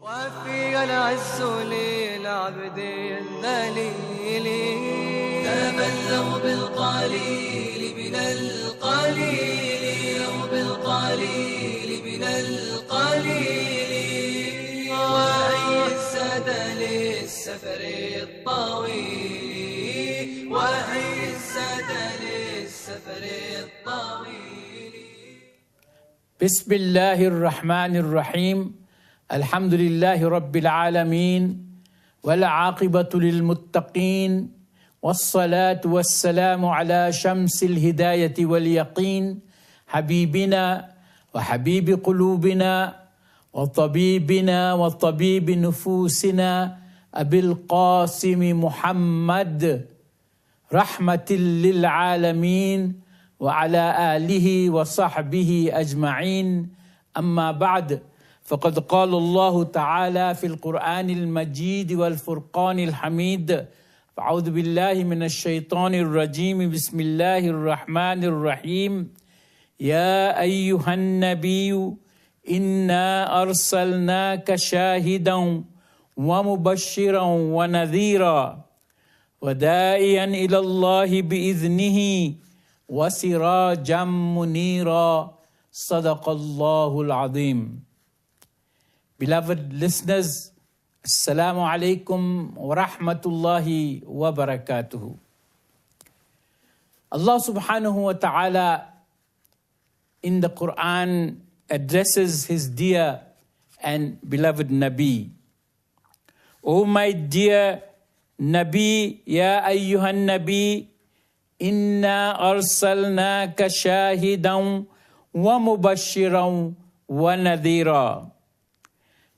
وفي العز للعبد الذليل تبلغ بالقليل من القليل بالقليل من القليل وأي السد للسفر الطويل وأي السد للسفر الطويل. بسم الله الرحمن الرحيم. الحمد لله رب العالمين والعاقبة للمتقين والصلاة والسلام على شمس الهداية واليقين حبيبنا وحبيب قلوبنا وطبيبنا وطبيب نفوسنا أبي القاسم محمد رحمة للعالمين وعلى آله وصحبه أجمعين. أما بعد، فقد قال الله تعالى في القرآن المجيد والفرقان الحميد: أعوذ بالله من الشيطان الرجيم، بسم الله الرحمن الرحيم. يا أيها النبي إنا أرسلناك شاهدا ومبشرا ونذيرا وداعيا إلى الله بإذنه وسراجا منيرا. صدق الله العظيم. Beloved listeners, Assalamu alaikum wa rahmatullahi wa barakatuhu. Allah subhanahu wa ta'ala in the Quran addresses His dear and beloved Nabi. O my dear Nabi, Ya ayyuhan Nabi, Inna arsalnaka shahidan wa mubashiran wa nadhira.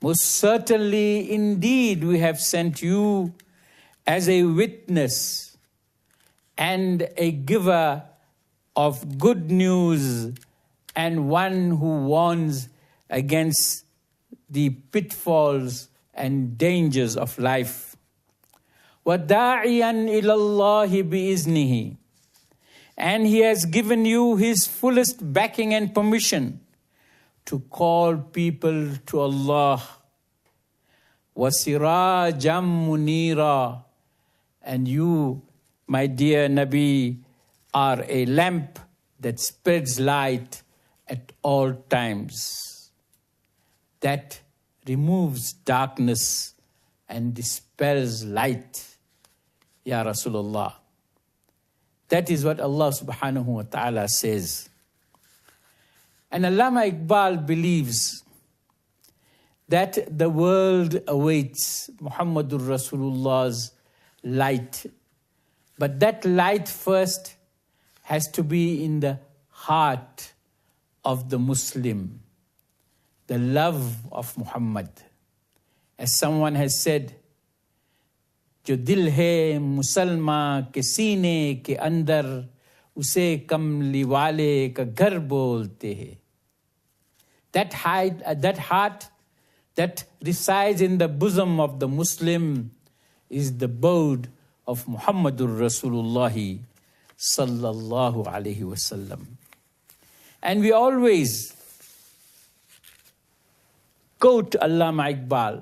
Most certainly, indeed, we have sent you as a witness and a giver of good news and one who warns against the pitfalls and dangers of life. وَدَاعِيًا إِلَى اللَّهِ بِإِذْنِهِ. And He has given you His fullest backing and permission to call people to Allah. وَسِرَاجًا مُنِيرًا. And you, my dear Nabi, are a lamp that spreads light at all times, that removes darkness and dispels light. Ya Rasulullah. That is what Allah subhanahu wa ta'ala says. And Allama Iqbal believes that the world awaits Muhammadur Rasulullah's light. But that light first has to be in the heart of the Muslim, the love of Muhammad. As someone has said, जो दिल है मुसलमान के सीने के अंदर उसे कमली वाले का घर बोलते हैं. That heart that resides in the bosom of the Muslim is the abode of Muhammadur Rasulullah sallallahu alaihi wasallam. And we always quote Allama Iqbal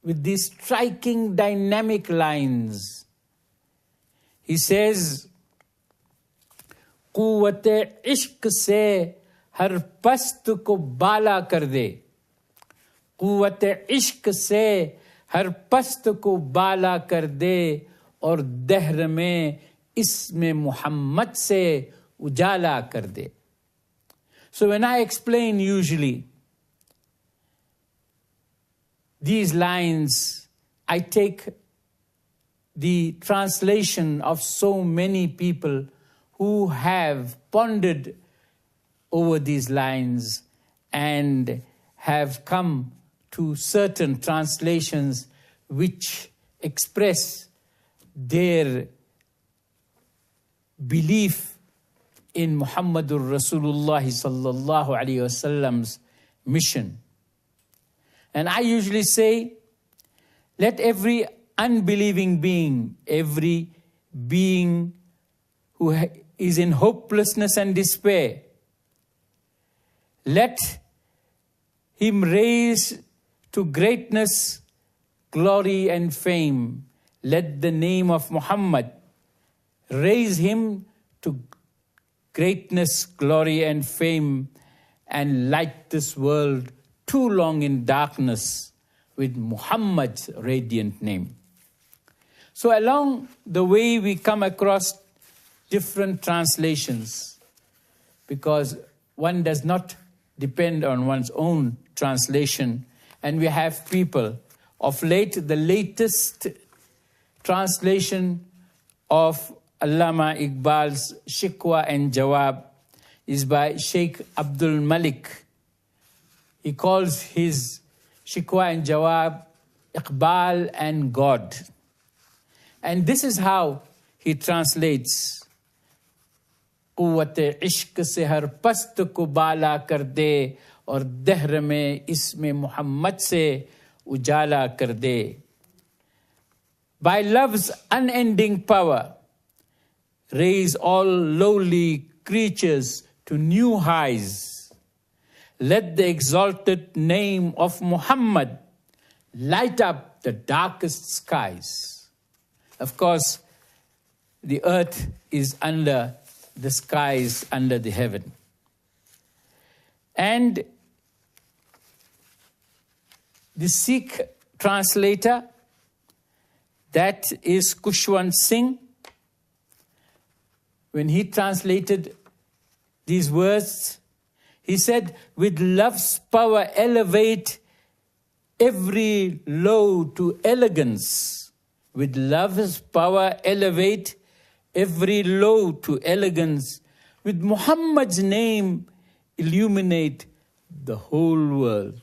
with these striking dynamic lines. He says, "Quwwat ishq se har past ko bala kar de. Quwwat ishq se har past ko bala kar de aur dahr mein isme Muhammad se ujala kar de." So when I explain usually these lines, I take the translation of so many people who have pondered over these lines and have come to certain translations which express their belief in Muhammadur Rasulullah sallallahu alaihi wasallam's mission. And I usually say, let every unbelieving being, every being who is in hopelessness and despair, let him raise to greatness, glory and fame. Let the name of Muhammad raise him to greatness, glory and fame, and light this world too long in darkness with Muhammad's radiant name. So along the way we come across different translations, because one does not depend on one's own translation. And we have people. Of late, the latest translation of Allama Iqbal's Shikwa and Jawab is by Sheikh Abdul Malik. He calls his Shikwa and Jawab Iqbal and God. And this is how he translates. Quwwat ishq se har past ko bala kar de aur dahr mein isme Muhammad se ujala kar de. By love's unending power, raise all lowly creatures to new highs. Let the exalted name of Muhammad light up the darkest skies. Of course, the earth is under the skies, under the heaven. And the Sikh translator, that is Kushwant Singh, when he translated these words, he said, with love's power elevate every low to elegance. With love's power elevate every low to elegance. With Muhammad's name illuminate the whole world.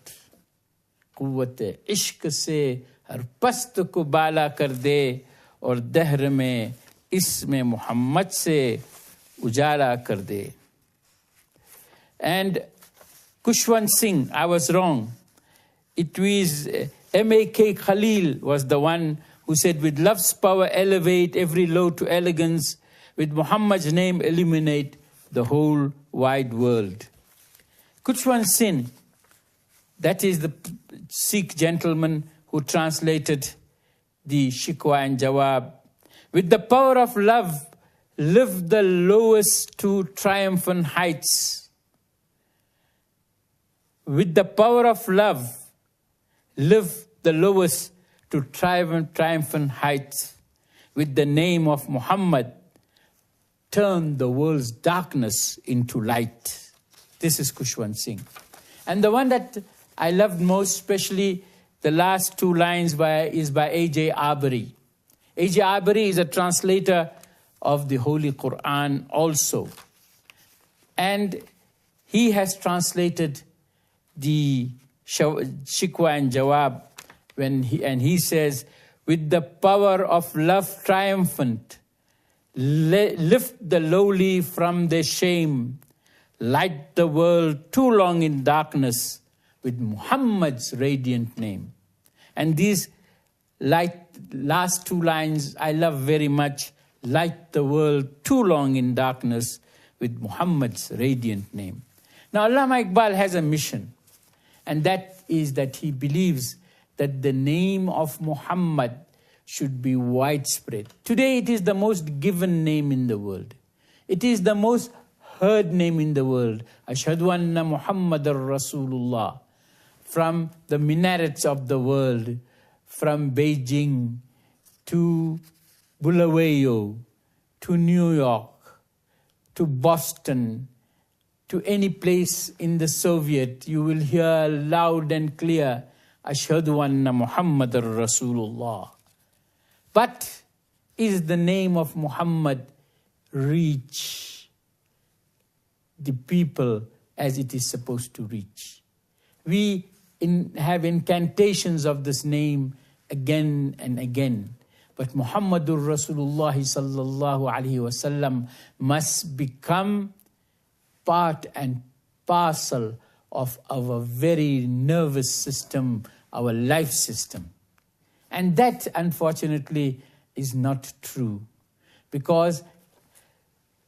Quwwat ishq se har past ko bala kar de aur dahr mein isme Muhammad se ujala kar de. And Kushwant Singh, I was wrong. It was M.A.K. Khalil was the one who said, with love's power elevate every low to elegance, with Muhammad's name illuminate the whole wide world. Kushwant Singh, that is the Sikh gentleman who translated the Shikwa and Jawab. With the power of love, lift the lowest to triumphant heights. With the power of love, lift the lowest to triumphant heights. With the name of Muhammad, turn the world's darkness into light. This is Kushwant Singh. And the one that I loved most, especially the last two lines is by A.J. Abari. A.J. Abari is a translator of the Holy Quran also. And he has translated the Shikwa and Jawab and he says, with the power of love triumphant, lift the lowly from their shame, light the world too long in darkness with Muhammad's radiant name. And these last two lines I love very much. Light the world too long in darkness with Muhammad's radiant name. Now, Allama Iqbal has a mission, and that is that he believes that the name of Muhammad should be widespread. Today it is the most given name in the world. It is the most heard name in the world. Ashhadu anna Muhammadar Rasulullah. From the minarets of the world, from Beijing to Bulawayo, to New York, to Boston, to any place in the Soviet, you will hear loud and clear, Ashhadu anna Muhammadar Rasulullah. But is the name of Muhammad reach the people as it is supposed to reach? We have incantations of this name again and again. But Muhammadur Rasulullah sallallahu alaihi wasallam must become part and parcel of our very nervous system, our life system. And that, unfortunately, is not true. Because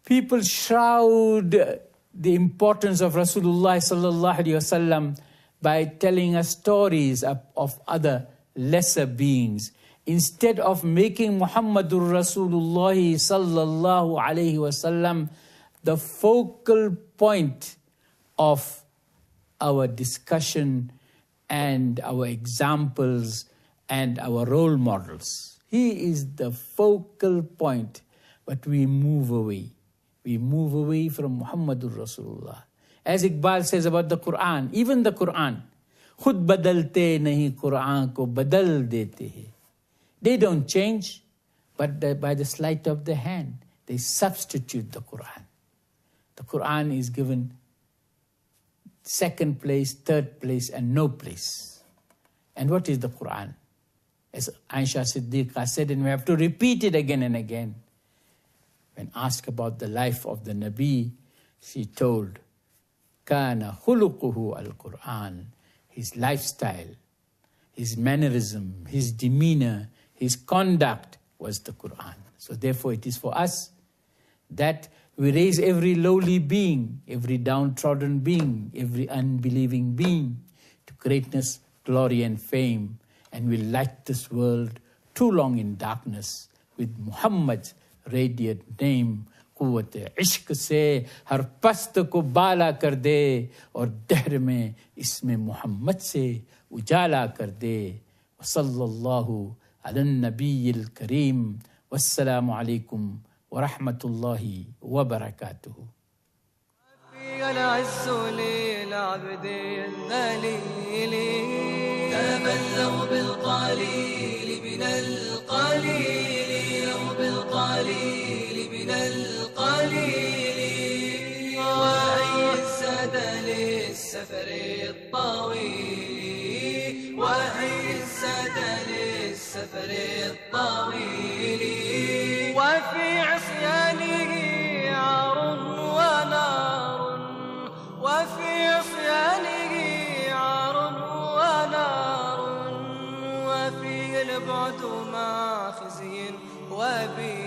people shroud the importance of Rasulullah sallallahu alaihi wasallam by telling us stories of other lesser beings, instead of making Muhammadur Rasulullah sallallahu alayhi wasallam the focal point of our discussion and our examples and our role models. He is the focal point, but we move away. We move away from Muhammadur Rasulullah. As Iqbal says about the Quran, even the Quran, khud badalte nahi Quran ko badal dete hai. They don't change, but by the sleight of the hand, they substitute the Quran. The Quran is given second place, third place, and no place. And what is the Quran? As Aisha Siddiqa said, and we have to repeat it again and again. When asked about the life of the Nabi, she told, Kana khuluquhu al-Quran. His lifestyle, his mannerism, his demeanor, his conduct was the Quran. So therefore it is for us that we raise every lowly being, every downtrodden being, every unbelieving being to greatness, glory and fame, and we light this world too long in darkness with Muhammad's radiant name. Quwwat ishq se har past ko bala kar de aur dahr mein isme Muhammad se ujala kar de. Wa sallallahu ala nabiyyil kareem. Wassalamu alaikum wa rahmatullahi wa barakatuh. العز للعبد الذليل تبلغ بالقليل من القليل بالقليل من القليل وأي الزاد للسفر الطويل وأي الزاد للسفر الطويل وفي عصيانه عار ونار وفي عصيانه عار ونار وفي البعد مع خزي وبي